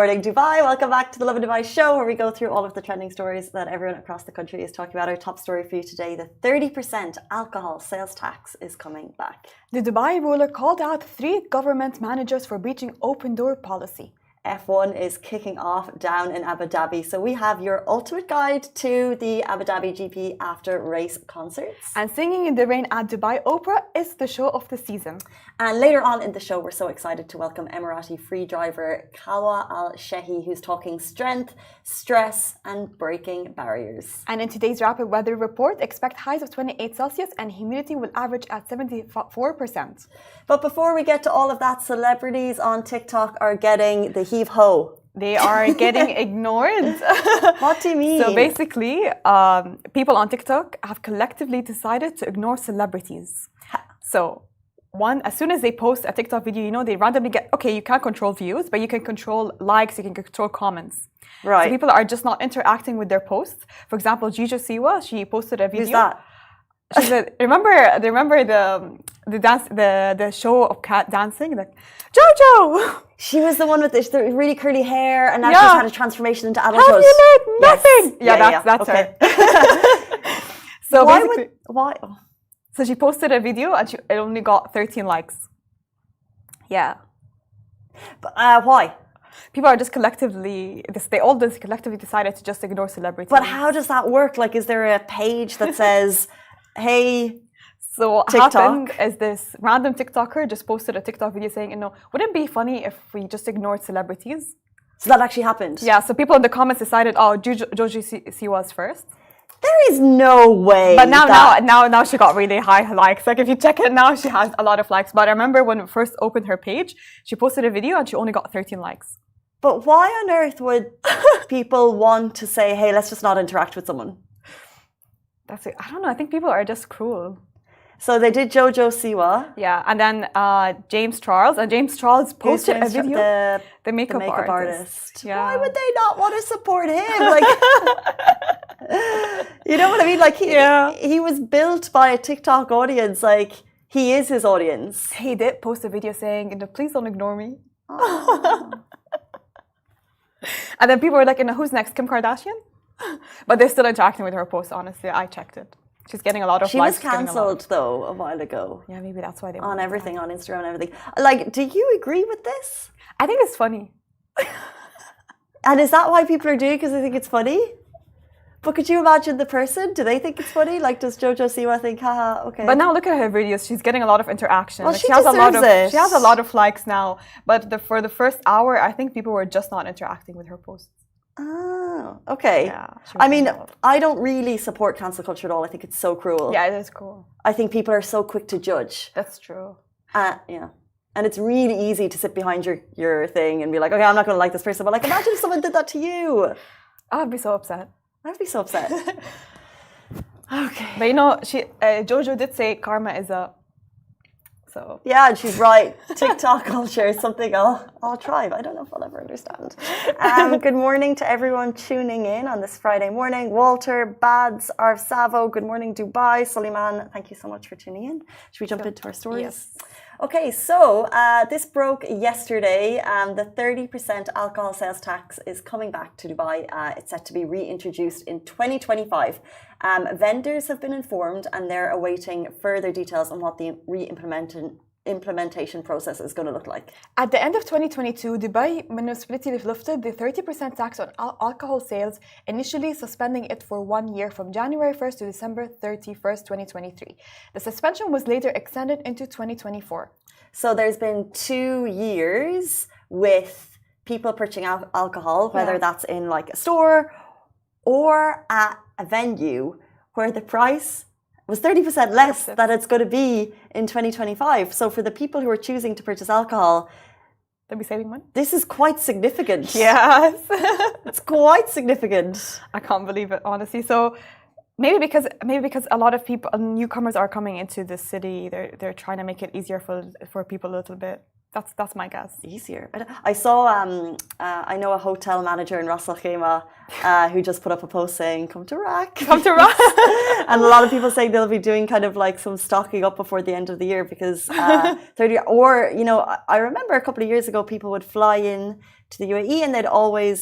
morning, Dubai. Welcome back to the Lovin Dubai show, where we go through all of the trending stories that everyone across the country is talking about. Our top story for you today, the 30% alcohol sales tax is coming back. The Dubai ruler called out 3 government managers for breaching open door policy. F1 is kicking off down in Abu Dhabi. So we have your ultimate guide to the Abu Dhabi GP after race concerts. And Singing in the Rain at Dubai Opera is the show of the season. And later on in the show, we're so excited to welcome Emirati Freediver Khawla Shehhi, who's talking strength, stress, and breaking barriers. And in today's rapid weather report, expect highs of 28 Celsius and humidity will average at 74%. But before we get to all of that, celebrities on TikTok are getting the heave-ho. They are getting ignored. What do you mean? So basically, people on TikTok have collectively decided to ignore celebrities. So as soon as they post a TikTok video, they randomly get, okay, you can't control views, but you can control likes, you can control comments. Right. So people are just not interacting with their posts. For example, Gigi Siwa, she posted a video. Who's that? She said, remember the dance, the show of cat dancing, like Jojo. She was the one with the really curly hair, and now she's had a transformation into adulthood. Have you learned nothing? Yes. That's okay. her. So why? So she posted a video and it only got 13 likes. Yeah. But, why? People are just collectively decided to just ignore celebrities. But how does that work? Like, is there a page that says, hey, so what TikTok happened is this random TikToker just posted a TikTok video saying, wouldn't it be funny if we just ignored celebrities? So that actually happened? Yeah, so people in the comments decided, Joji Siwa's first. There is no way. But now she got really high likes. Like if you check it now, she has a lot of likes. But I remember when we first opened her page, she posted a video and she only got 13 likes. But why on earth would people want to say, hey, let's just not interact with someone? That's it. I don't know. I think people are just cruel. So they did Jojo Siwa. Yeah, and then James Charles. And James Charles posted a video. The makeup artist. Yeah. Why would they not want to support him? Like, you know what I mean? Like, he was built by a TikTok audience. Like, he is his audience. He did post a video saying, please don't ignore me. Oh. And then people were like, who's next? Kim Kardashian? But they're still interacting with her post, honestly. I checked it. She's getting a lot of likes. She was cancelled, though, a while ago. Yeah, maybe that's why they on everything, on Instagram and everything. Like, do you agree with this? I think it's funny. And is that why people are doing it? Because they think it's funny? But could you imagine the person? Do they think it's funny? Like, does Jojo Siwa think, haha, okay. But now look at her videos. She's getting a lot of interaction. Well, she has She has a lot of likes now. But for the first hour, I think people were just not interacting with her posts. Oh, okay. Yeah, I mean, I don't really support cancel culture at all. I think it's so cruel. Yeah, it is cruel. I think people are so quick to judge. That's true. Yeah. And it's really easy to sit behind your thing and be like, okay, I'm not going to like this person. But like, imagine if someone did that to you. I'd be so upset. I'd be so upset. Okay. But Jojo did say karma is a... So. Yeah, and she's right. TikTok culture is something I'll try, but I don't know if I'll ever understand. Good morning to everyone tuning in on this Friday morning. Walter, Bads, Arv Savo, good morning, Dubai. Suleiman, thank you so much for tuning in. Should we jump into our stories? Yes. Okay, so this broke yesterday. The 30% alcohol sales tax is coming back to Dubai. It's set to be reintroduced in 2025. Vendors have been informed and they're awaiting further details on what the implementation process is going to look like. At the end of 2022, Dubai municipality lifted the 30% tax on alcohol sales, initially suspending it for 1 year from January 1st to December 31st, 2023. The suspension was later extended into 2024. So there's been 2 years with people purchasing alcohol, whether that's in like a store or at a venue where the price was 30% less than it's going to be in 2025. So for the people who are choosing to purchase alcohol, they'll be saving money. This is quite significant. Yes. It's quite significant. I can't believe it, honestly. So maybe because a lot of people, newcomers are coming into the city, they're trying to make it easier for people a little bit. That's my guess. Easier. I saw, I know a hotel manager in Ras Al Khaimah who just put up a post saying, come to Rack. Come to Rack. And a lot of people saying they'll be doing kind of like some stocking up before the end of the year because 30, or, you know, I remember a couple of years ago, people would fly in to the UAE, and they'd always,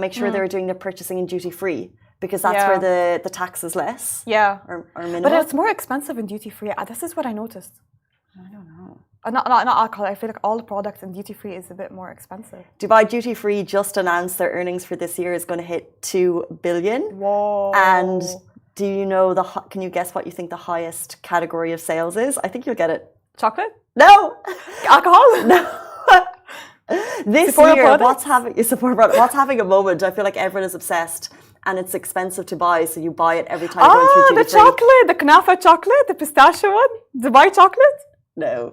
make sure they were doing their purchasing in duty free because that's where the tax is less. Yeah. Or minimal. But it's more expensive in duty free. This is what I noticed. I don't know. Not alcohol. I feel like all the products in duty free is a bit more expensive. Dubai Duty Free just announced their earnings for this year is going to hit 2 billion. Whoa. And do you know can you guess what you think the highest category of sales is? I think you'll get it. Chocolate? No. Alcohol? No. This Sephora year, products? what's having a moment? I feel like everyone is obsessed, and it's expensive to buy, so you buy it every time you're going through duty the chocolate, the Knafa chocolate, the pistachio one, Dubai chocolate. No.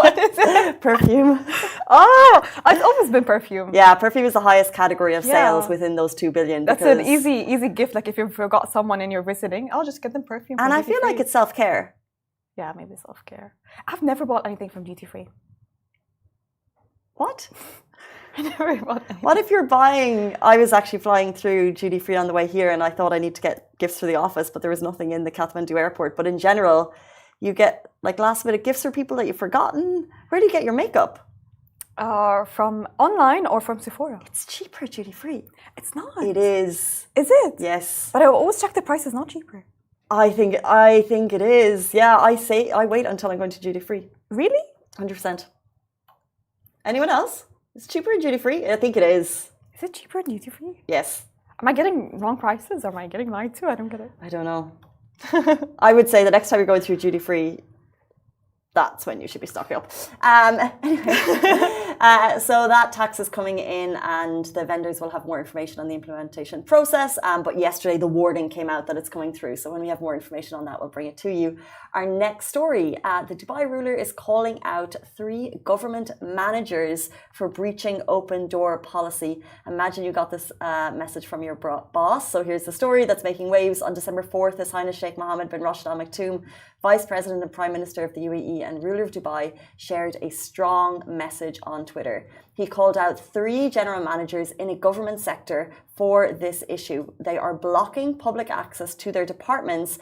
What is it? Perfume. Oh, it's always been perfume. Yeah, perfume is the highest category of sales within those 2 billion. That's an easy gift. Like if you forgot someone and you're visiting, I'll just get them perfume. And I feel like it's self-care. Yeah, maybe self-care. I've never bought anything from duty free. What? I never bought anything. What if you're buying? I was actually flying through duty free on the way here, and I thought I need to get gifts for the office, but there was nothing in the Kathmandu airport. But in general, you get like last minute gifts for people that you've forgotten. Where do you get your makeup? From online or from Sephora? It's cheaper duty free. It's not. It is. Is it? Yes. But I always check the price is not cheaper. I think it is. Yeah, I wait until I'm going to duty free. Really? 100%. Anyone else? It's cheaper in duty free? I think it is. Is it cheaper in duty free? Yes. Am I getting wrong prices? Am I getting lied to? I don't get it. I don't know. I would say the next time you're going through duty free, that's when you should be stocking up. Anyway, so that tax is coming in, and the vendors will have more information on the implementation process. But yesterday, the warning came out that it's coming through. So when we have more information on that, we'll bring it to you. Our next story, the Dubai ruler is calling out 3 government managers for breaching open door policy. Imagine you got this message from your boss. So here's the story that's making waves. On December 4th, His Highness Sheikh Mohammed bin Rashid Al Maktoum, Vice President and Prime Minister of the UAE and ruler of Dubai, shared a strong message on Twitter. He called out 3 general managers in a government sector for this issue. They are blocking public access to their departments,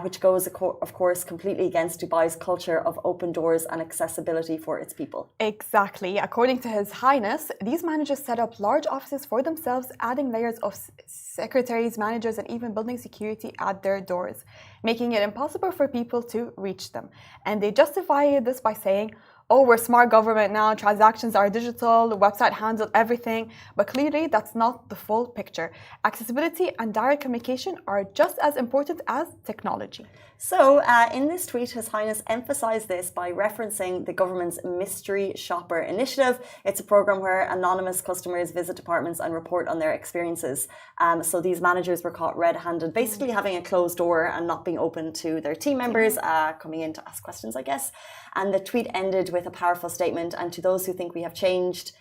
which goes, of course, completely against Dubai's culture of open doors and accessibility for its people. Exactly. According to His Highness, these managers set up large offices for themselves, adding layers of secretaries, managers, and even building security at their doors, making it impossible for people to reach them. And they justify this by saying, oh, we're smart government now, transactions are digital, the website handles everything. But clearly, that's not the full picture. Accessibility and direct communication are just as important as technology. So, in this tweet, His Highness emphasized this by referencing the government's Mystery Shopper initiative. It's a program where anonymous customers visit departments and report on their experiences. So these managers were caught red-handed, basically having a closed door and not being open to their team members, coming in to ask questions, I guess. And the tweet ended with a powerful statement. And to those who think we have changed,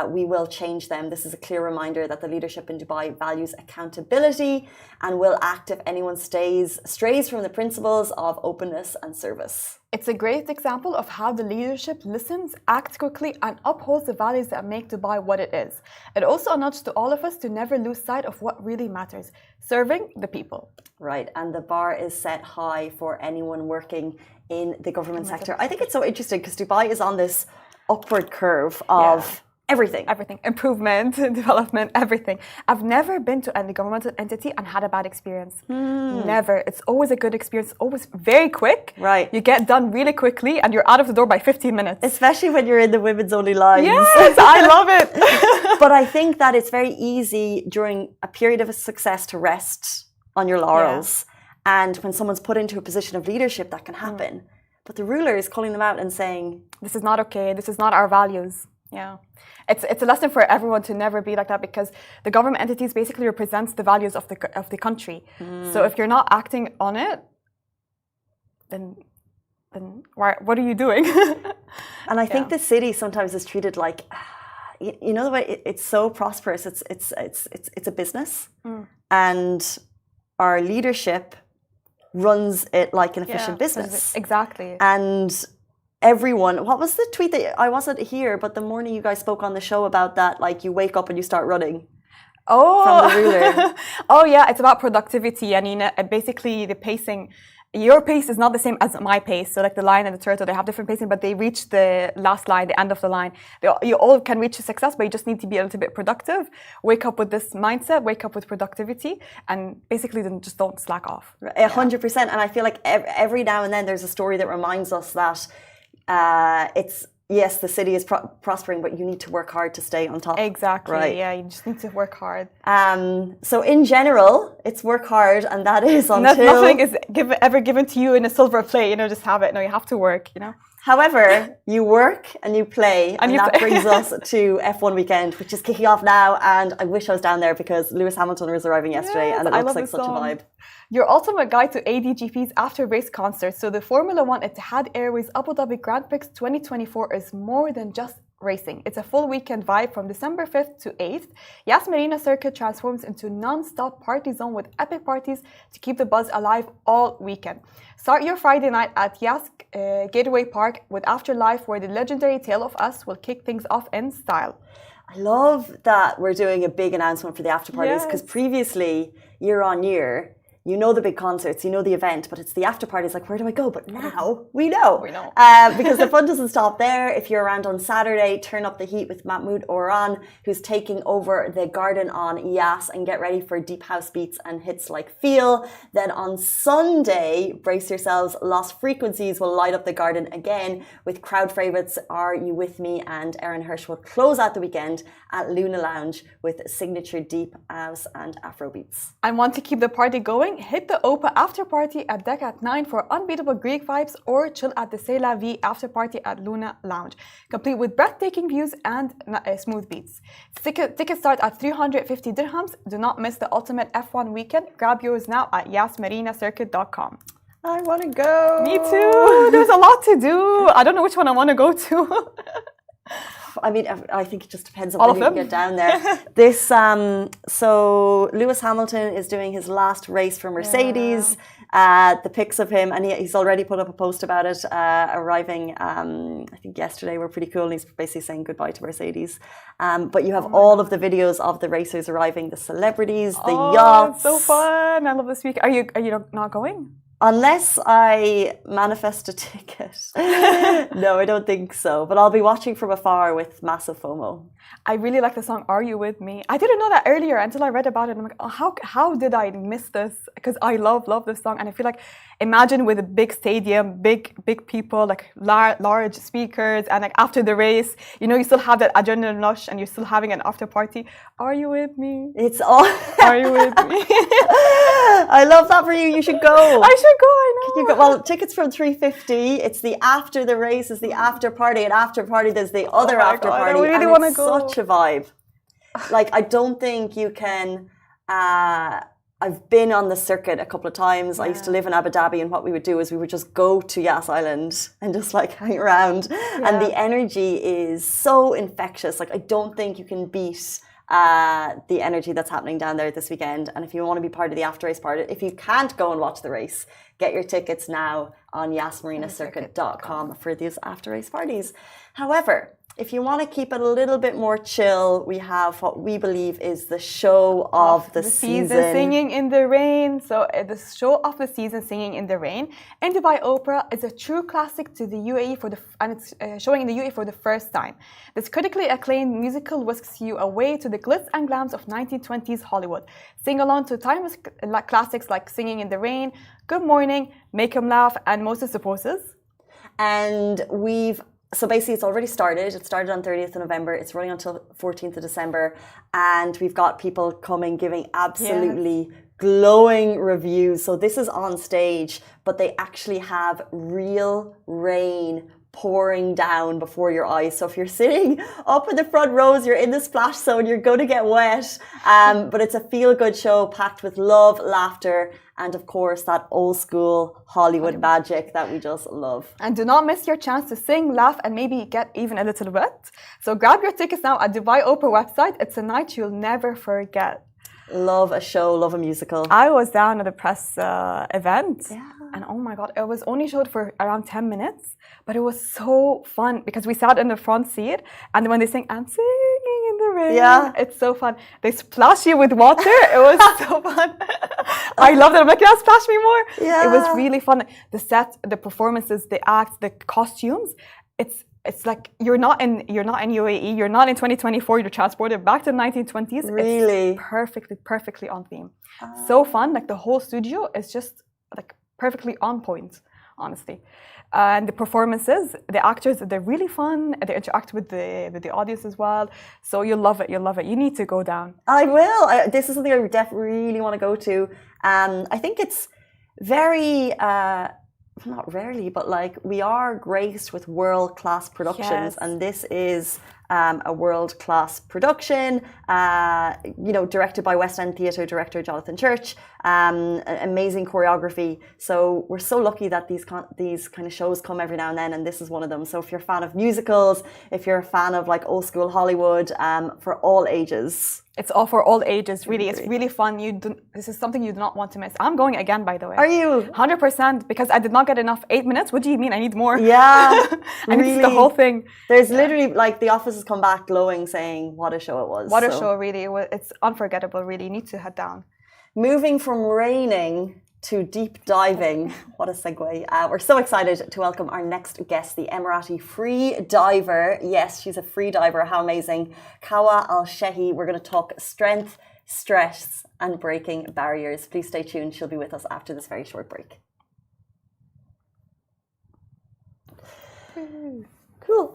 we will change them. This is a clear reminder that the leadership in Dubai values accountability and will act if anyone strays from the principles of openness and service. It's a great example of how the leadership listens, acts quickly, and upholds the values that make Dubai what it is. It also a nudge to all of us to never lose sight of what really matters, serving the people. Right, and the bar is set high for anyone working in the government sector. I think it's so interesting because Dubai is on this upward curve of everything. Improvement, development, everything. I've never been to any governmental entity and had a bad experience. Never. It's always a good experience, always very quick. Right. You get done really quickly and you're out of the door by 15 minutes. Especially when you're in the women's only lines. Yes, I love it. But I think that it's very easy during a period of success to rest on your laurels. And when someone's put into a position of leadership, that can happen. But the ruler is calling them out and saying, this is not okay. This is not our values. Yeah. It's a lesson for everyone to never be like that, because the government entities basically represents the values of the country. So if you're not acting on it, then what are you doing? And I think the city sometimes is treated like, you know, the way it's so prosperous. It's a business, and our leadership runs it like an efficient business. Exactly. And everyone, what was the tweet that I wasn't here, but the morning you guys spoke on the show about that, like you wake up and you start running. Oh, from the ruler. Oh yeah, it's about productivity and basically the pacing your pace is not the same as my pace. So like the lion and the turtle, they have different pacing, but they reach the last line, the end of the line. You all can reach success, but you just need to be a little bit productive. Wake up with this mindset, wake up with productivity, and basically then just don't slack off. 100%. And I feel like every now and then there's a story that reminds us that yes, the city is prospering, but you need to work hard to stay on top. Exactly. Right. Yeah, you just need to work hard. So in general, it's work hard, and that is until... Nothing is ever given to you in a silver plate, just have it. No, you have to work, However, you work and you play, and that brings us to F1 weekend, which is kicking off now, and I wish I was down there because Lewis Hamilton was arriving yesterday, and it looks like such a vibe. Your ultimate guide to ADGP's after-race concert. So the Formula One Etihad Airways Abu Dhabi Grand Prix 2024 is more than just racing. It's a full weekend vibe from December 5th to 8th. Yas Marina Circuit transforms into non-stop party zone with epic parties to keep the buzz alive all weekend. Start your Friday night at Yas Gateway Park with Afterlife, where the legendary Tale of Us will kick things off in style. I love that we're doing a big announcement for the after parties, because previously, year on year, you know the big concerts, you know the event, but it's the after parties, like, where do I go? But now we know. Because the fun doesn't stop there. If you're around on Saturday, turn up the heat with Mahmoud Oran, who's taking over the garden on Yas, and get ready for deep house beats and hits like Feel. Then on Sunday, brace yourselves, Lost Frequencies will light up the garden again with crowd favourites Are You With Me, and Erin Hirsch will close out the weekend at Luna Lounge with signature deep house and Afro beats. I want to keep the party going. Hit the OPA after party at Deck at 9 for unbeatable Greek vibes, or chill at the C'est La Vie after party at Luna Lounge, complete with breathtaking views and smooth beats. Tickets start at 350 dirhams. Do not miss the ultimate F1 weekend. Grab yours now at yasmarinacircuit.com. I want to go. Me too. There's a lot to do. I don't know which one I want to go to. I mean, I think it just depends on when you can get down there. So Lewis Hamilton is doing his last race for Mercedes. The pics of him, and he's already put up a post about it, arriving, I think yesterday, were pretty cool. And he's basically saying goodbye to Mercedes. But you have all of the videos of the racers arriving, the celebrities, the yachts. It's so fun. I love this week. Are you not going? Unless I manifest a ticket. No, I don't think so. But I'll be watching from afar with massive FOMO. I really like the song Are You With Me? I didn't know that earlier until I read about it. I'm like, oh, how did I miss this? Because I love this song. And I feel like, imagine with a big stadium, big people, like large speakers, and like after the race, you still have that adrenaline rush and you're still having an after party. Are you with me? It's all... Are you with me? I love that for you. You should go. I should go, I know. Can you go? Well, tickets from 350. It's the after the race is the after party. And after party, there's the other after party. I really want to go. Such a vibe. Like, I don't think you can... I've been on the circuit a couple of times. I used to live in Abu Dhabi, and what we would do is we would just go to Yas Island and just like hang around. And the energy is so infectious. Like, I don't think you can beat the energy that's happening down there this weekend. And if you want to be part of the after race party, if you can't go and watch the race, get your tickets now on yasmarinacircuit.com for these after race parties. However, if you want to keep it a little bit more chill, we have what we believe is the show of the season. Singing in the Rain. So the show of the season, Singing in the Rain, in Dubai Opera, is a true classic to the UAE and it's showing in the UAE for the first time. This critically acclaimed musical whisks you away to the glitz and glams of 1920s Hollywood. Sing along to timeless classics like Singing in the Rain, Good Morning, Make 'Em Laugh, and Most of the Poses. And So basically, it's already started. It started on 30th of November. It's running until 14th of December. And we've got people coming, giving absolutely glowing reviews. So this is on stage, but they actually have real rain pouring down before your eyes. So if you're sitting up in the front rows, you're in the splash zone, you're going to get wet. But it's a feel-good show packed with love, laughter, and of course, that old school Hollywood magic that we just love. And do not miss your chance to sing, laugh, and maybe get even a little wet. So grab your tickets now at Dubai Opera website. It's a night you'll never forget. Love a show, love a musical. I was down at the press event. Yeah. And oh my God, it was only showed for around 10 minutes. But it was so fun because we sat in the front seat. And when they sing, I'm singing in the rain. Yeah. It's so fun. They splash you with water. It was so fun. I loved it. I'm like, yeah, splash me more. Yeah. It was really fun. The set, the performances, the acts, the costumes. It's like you're not in UAE. You're not in 2024. You're transported back to the 1920s. Really? It's perfectly on theme. So fun. Like the whole studio is just like perfectly on point, honestly. And the performances, the actors, they're really fun. They interact with the audience as well. So you'll love it. You'll love it. You need to go down. I will. This is something I really want to go to. I think it's very, not rarely, but like we are graced with world-class productions, Yes. and this is a world-class production, directed by West End Theatre director Jonathan Church. Amazing choreography. So we're so lucky that these kind of shows come every now and then, and this is one of them. So if you're a fan of musicals, if you're a fan of like old school Hollywood, for all ages. It's all for all ages, really. It's really fun. This is something you do not want to miss. I'm going again, by the way. Are you? 100%, because I did not get enough 8 minutes. What do you mean? I need more. Yeah, I need the whole thing. There's literally like the office has come back glowing, saying what a show it was. What a show, really. It's unforgettable, really. You need to head down. Moving from raining to deep diving. What a segue. We're so excited to welcome our next guest, the Emirati Freediver. Yes, she's a freediver. How amazing. Khawla Al-Shehhi. We're going to talk strength, stress, and breaking barriers. Please stay tuned. She'll be with us after this very short break. Cool.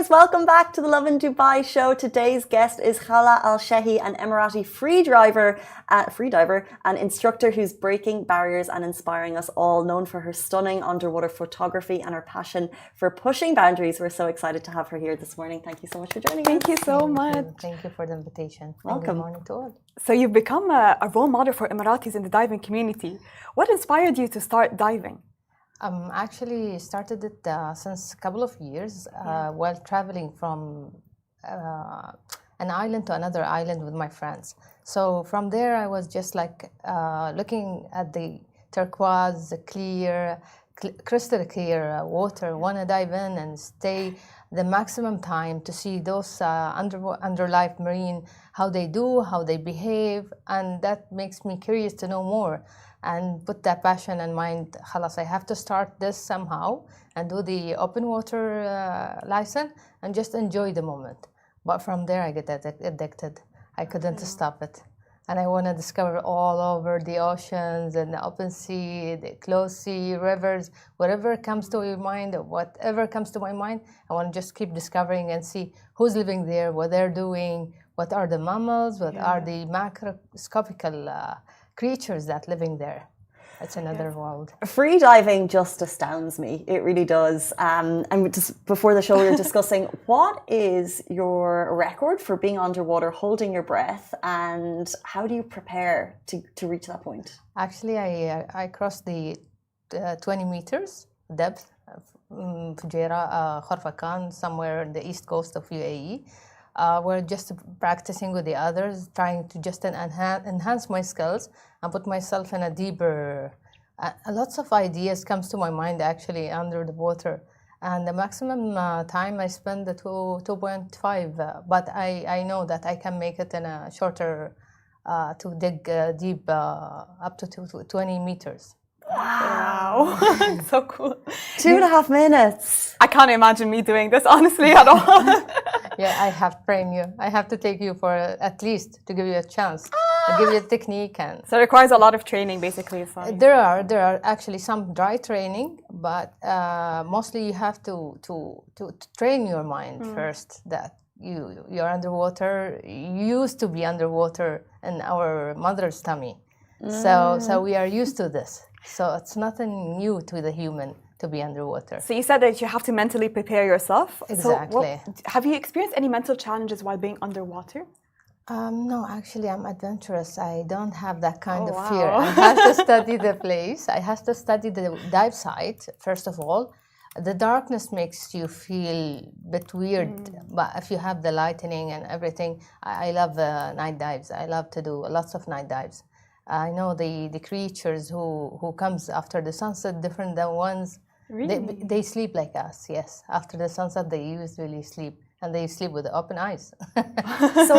Welcome back to the Lovin Dubai show. Today's guest is Khawla Al-Shehhi, an Emirati freediver and instructor who's breaking barriers and inspiring us all, known for her stunning underwater photography and her passion for pushing boundaries. We're so excited to have her here this morning. Thank you so much for joining us. Thank you so much. Thank you for the invitation. Welcome. Good morning to all. So you've become a role model for Emiratis in the diving community. What inspired you to start diving? Actually started it since a couple of years while traveling from an island to another island with my friends. So from there I was just like looking at the turquoise, the clear, crystal clear water, want to dive in and stay the maximum time to see those underlife marine, how they do, how they behave, and that makes me curious to know more and put that passion in mind. خلاص, I have to start this somehow and do the open water license and just enjoy the moment. But from there I get addicted. I couldn't stop it. And I want to discover all over the oceans and the open sea, the closed sea, rivers, whatever comes to your mind, or whatever comes to my mind, I want to just keep discovering and see who's living there, what they're doing, what are the mammals, what are the macroscopical creatures that living there. It's another world. Free diving just astounds me. It really does. And just before the show, we were discussing what is your record for being underwater, holding your breath, and how do you prepare to reach that point? Actually, I crossed the 20 meters depth, Fujairah, Khorfakan, somewhere in the east coast of UAE. We're just practicing with the others, trying to just enhance my skills and put myself in a deeper. Lots of ideas comes to my mind actually under the water, and the maximum time I spend the 2.5. But I know that I can make it in a shorter to dig deep up to 20 meters. Wow. So cool. 2.5 minutes. I can't imagine me doing this honestly at all. Yeah, I have to train you. I have to take you for at least to give you a chance. I give you a technique and. So it requires a lot of training, basically. There are actually some dry training, but mostly you have to train your mind first. That you're underwater. You used to be underwater in our mother's tummy, so we are used to this. So it's nothing new to the human to be underwater. So you said that you have to mentally prepare yourself. Exactly. So have you experienced any mental challenges while being underwater? No, actually, I'm adventurous. I don't have that kind of fear. I have to study the place. I have to study the dive site, first of all. The darkness makes you feel a bit weird, but if you have the lightning and everything, I love night dives. I love to do lots of night dives. I know the creatures who comes after the sunset, different than ones. Really? They sleep like us, yes. After the sunset, they usually sleep. And they sleep with open eyes. So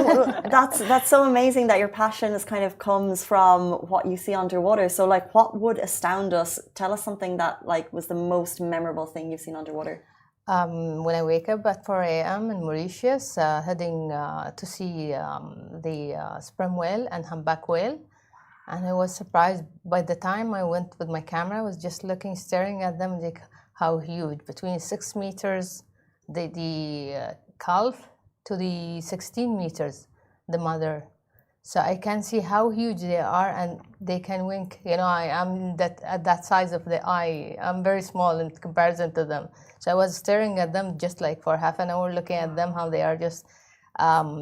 that's so amazing that your passion is kind of comes from what you see underwater. So like, what would astound us? Tell us something that like was the most memorable thing you've seen underwater. When I wake up at 4 a.m. in Mauritius, heading to see the sperm whale and humpback whale. And I was surprised by the time I went with my camera, I was just looking, staring at them, like how huge, between 6 meters, the calf to the 16 meters, the mother. So I can see how huge they are and they can wink. You know, I am at that size of the eye. I'm very small in comparison to them. So I was staring at them just like for half an hour, looking at them, how they are just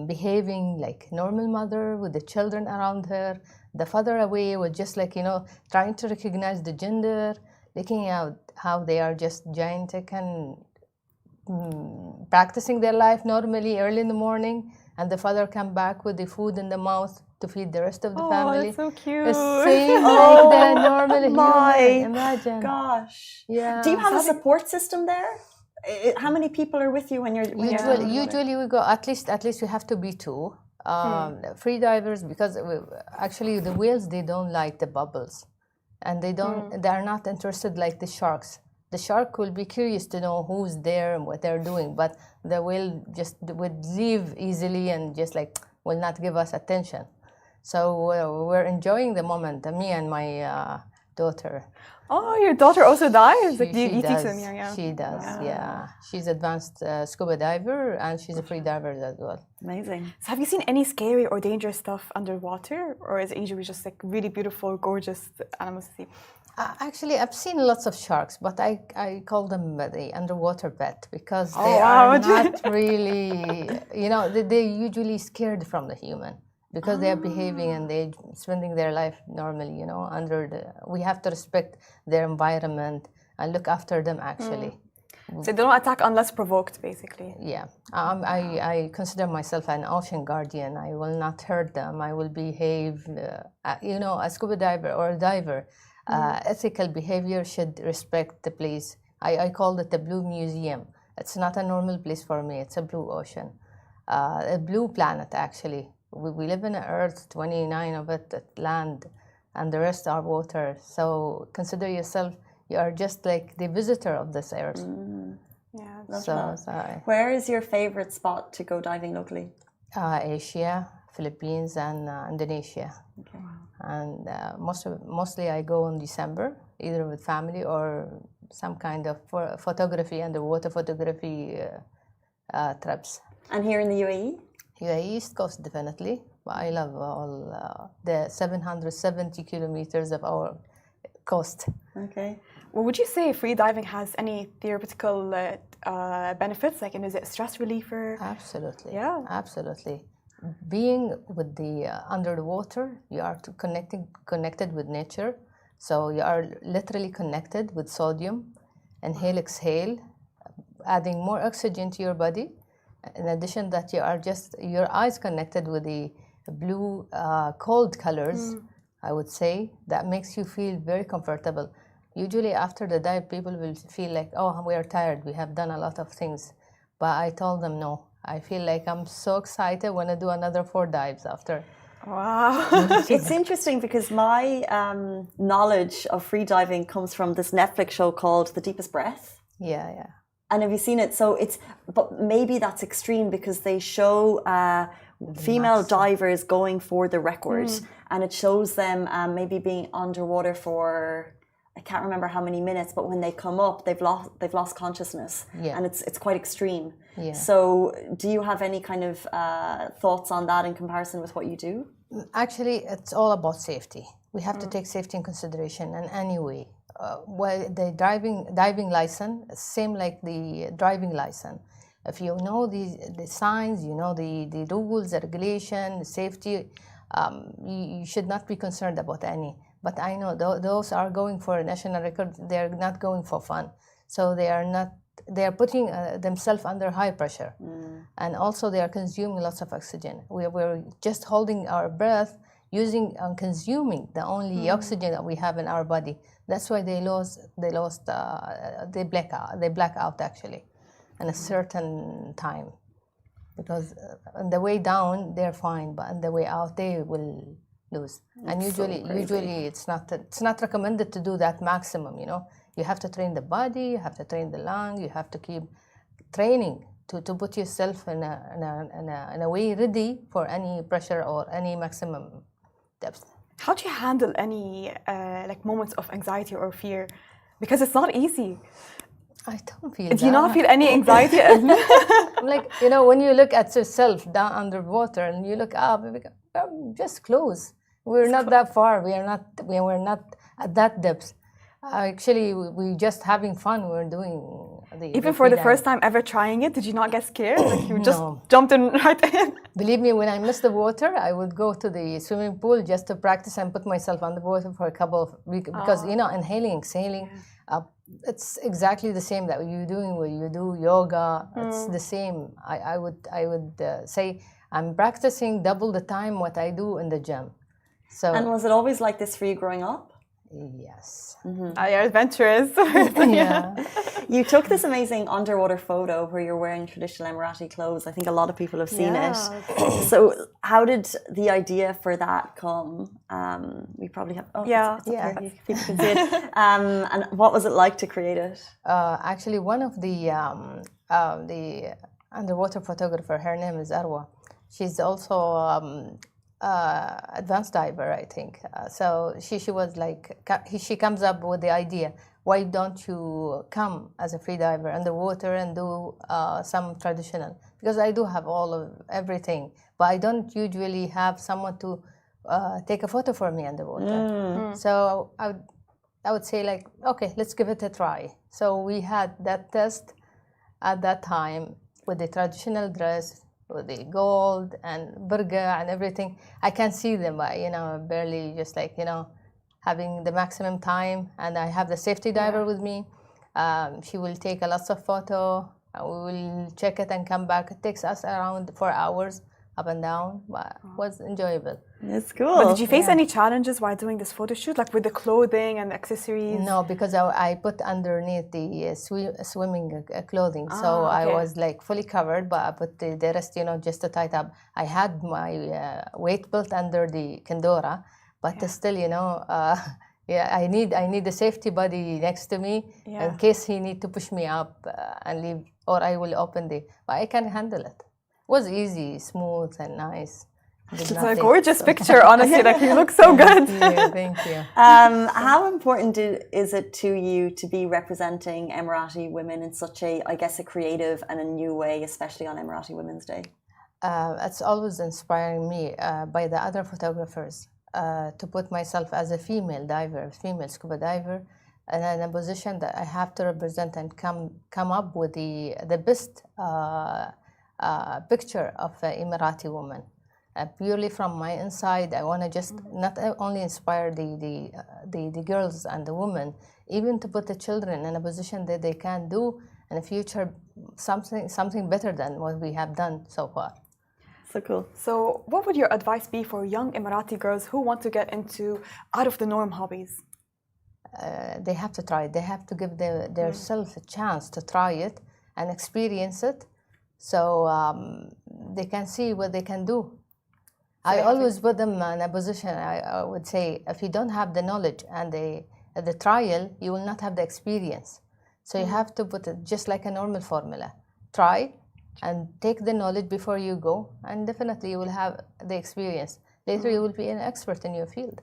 behaving like normal mother with the children around her. The father away was just like, you know, trying to recognize the gender, looking at how they are just gigantic and practicing their life normally early in the morning, and the father come back with the food in the mouth to feed the rest of the family. That's so cute. The same like the normal human. Imagine. Gosh. Yeah. Do you have a support system there? How many people are with you when you're Usually we go at least we have to be 2 free divers, because actually the whales, they don't like the bubbles, and they are not interested like the sharks. The shark will be curious to know who's there and what they're doing, but the whale just would leave easily and just like will not give us attention. So we're enjoying the moment, me and my daughter. Oh, your daughter also dives? She does. She does, yeah. She's advanced scuba diver, and she's a free diver as well. Amazing. So have you seen any scary or dangerous stuff underwater? Or is it usually just like really beautiful, gorgeous animals to see? Actually, I've seen lots of sharks, but I call them the underwater pet, because they are not really, you know, they're usually scared from the human, because they are behaving and they're spending their life normally, you know, we have to respect their environment and look after them actually. So they don't attack unless provoked, basically. Yeah, I consider myself an ocean guardian. I will not hurt them. I will behave, you know, a scuba diver or a diver. Ethical behavior should respect the place. I call it the blue museum. It's not a normal place for me. It's a blue ocean, a blue planet actually. We live in an Earth, 29 of it land, and the rest are water. So consider yourself, you are just like the visitor of this Earth. Yeah, love that. Where is your favorite spot to go diving locally? Asia, Philippines, and Indonesia. Okay. And mostly I go in December, either with family or some kind of photography, underwater photography trips. And here in the UAE? UAE East Coast, definitely. I love all the 770 kilometers of our coast. Okay. Well, would you say free diving has any theoretical benefits? Like, is it a stress reliever? Absolutely. Yeah. Absolutely. Being with the under the water, you are connected with nature. So you are literally connected with sodium. Inhale, exhale, adding more oxygen to your body. In addition that you are just your eyes connected with the blue cold colors, I would say, that makes you feel very comfortable. Usually after the dive, people will feel like, oh, we are tired, we have done a lot of things. But I told them no. I feel like I'm so excited when I do another 4 dives after. Wow. It's interesting because my knowledge of free diving comes from this Netflix show called The Deepest Breath. Yeah. And have you seen it? So but maybe that's extreme because they show female divers going for the record, and it shows them maybe being underwater for, I can't remember how many minutes, but when they come up, they've lost consciousness, and it's quite extreme. Yeah. So, do you have any kind of thoughts on that in comparison with what you do? Actually, it's all about safety. We have to take safety in consideration in any way. Well, the diving license, same like the driving license. If you know the signs, you know the rules, the regulation, the safety, you should not be concerned about any. But I know those are going for a national record. They are not going for fun, so they are not. They are putting themselves under high pressure, and also they are consuming lots of oxygen. We're just holding our breath, using and consuming the only oxygen that we have in our body. That's why they black out actually, in a certain time, because on the way down they're fine, but on the way out they will lose. And usually it's not recommended to do that maximum. You have to train the body, you have to train the lung, you have to keep training to put yourself in a way ready for any pressure or any maximum depth. How do you handle any like moments of anxiety or fear? Because it's not easy. I don't feel. Do you not feel any anxiety? Like, when you look at yourself down underwater and you look up, just close. We're not that far. We were not at that depth. Actually, we just having fun. We're doing even for the first time ever trying it. Did you not get scared? Like you just jumped in right in. Believe me, when I missed the water, I would go to the swimming pool just to practice and put myself underwater for a couple of weeks because inhaling, exhaling. It's exactly the same that you're doing when you do yoga. It's the same. I would say I'm practicing double the time what I do in the gym. So. And was it always like this for you growing up? Yes. You're adventurous. Yeah. You took this amazing underwater photo where you're wearing traditional Emirati clothes. I think a lot of people have seen it. So how did the idea for that come? We probably have. It's people can see it. And what was it like to create it? Actually, one of the underwater photographer, her name is Arwa. She's also advanced diver, I think. So she was like, she comes up with the idea, why don't you come as a free diver underwater and do some traditional? Because I do have all of everything, but I don't usually have someone to take a photo for me underwater. So I would say like, okay, let's give it a try. So we had that test at that time with the traditional dress, with the gold and burqa and everything. I can see them, but barely just like having the maximum time. And I have the safety diver with me. She will take a lots of photo. We will check it and come back. It takes us around 4 hours up and down, but it was enjoyable. It's cool. But did you face any challenges while doing this photo shoot, like with the clothing and the accessories? No, because I put underneath the swimming clothing, so I was like fully covered, but I put the rest, just to tie it up. I had my weight belt under the Kendora, but still, I need the safety buddy next to me in case he need to push me up and leave, or I will open but I can handle it. It was easy, smooth, and nice. It's a gorgeous picture, honestly. Like, you look so good. Thank you. How important is it to you to be representing Emirati women in such a creative and a new way, especially on Emirati Women's Day? It's always inspiring me by the other photographers to put myself as a female diver, female scuba diver, and in a position that I have to represent and come up with the best picture of an Emirati woman. Purely from my inside, I want to just not only inspire the girls and the women, even to put the children in a position that they can do in the future something better than what we have done so far. So cool. So what would your advice be for young Emirati girls who want to get into out-of-the-norm hobbies? They have to try it. They have to give themselves a chance to try it and experience it, so they can see what they can do. I always put them in a position, I would say, if you don't have the knowledge and the trial, you will not have the experience. So you have to put it just like a normal formula. Try and take the knowledge before you go, and definitely you will have the experience. Later you will be an expert in your field.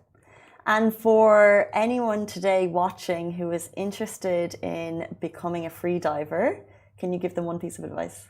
And for anyone today watching who is interested in becoming a free diver, can you give them one piece of advice?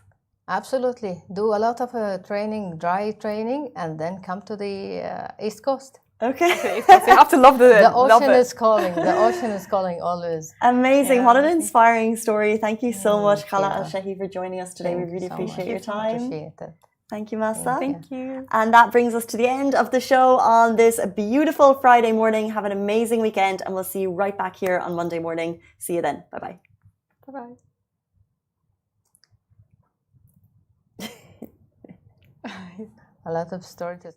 Absolutely. Do a lot of training, dry training, and then come to the East Coast. Okay. So you have to love the ocean is calling. The ocean is calling always. Amazing. Yeah. What an inspiring story. Thank you so much, Khawla and Shehhi, for joining us today. Thank we really so appreciate much. your time. Appreciate it. Thank you, Masa. Thank you. And that brings us to the end of the show on this beautiful Friday morning. Have an amazing weekend, and we'll see you right back here on Monday morning. See you then. Bye-bye. Bye-bye. A lot of stories.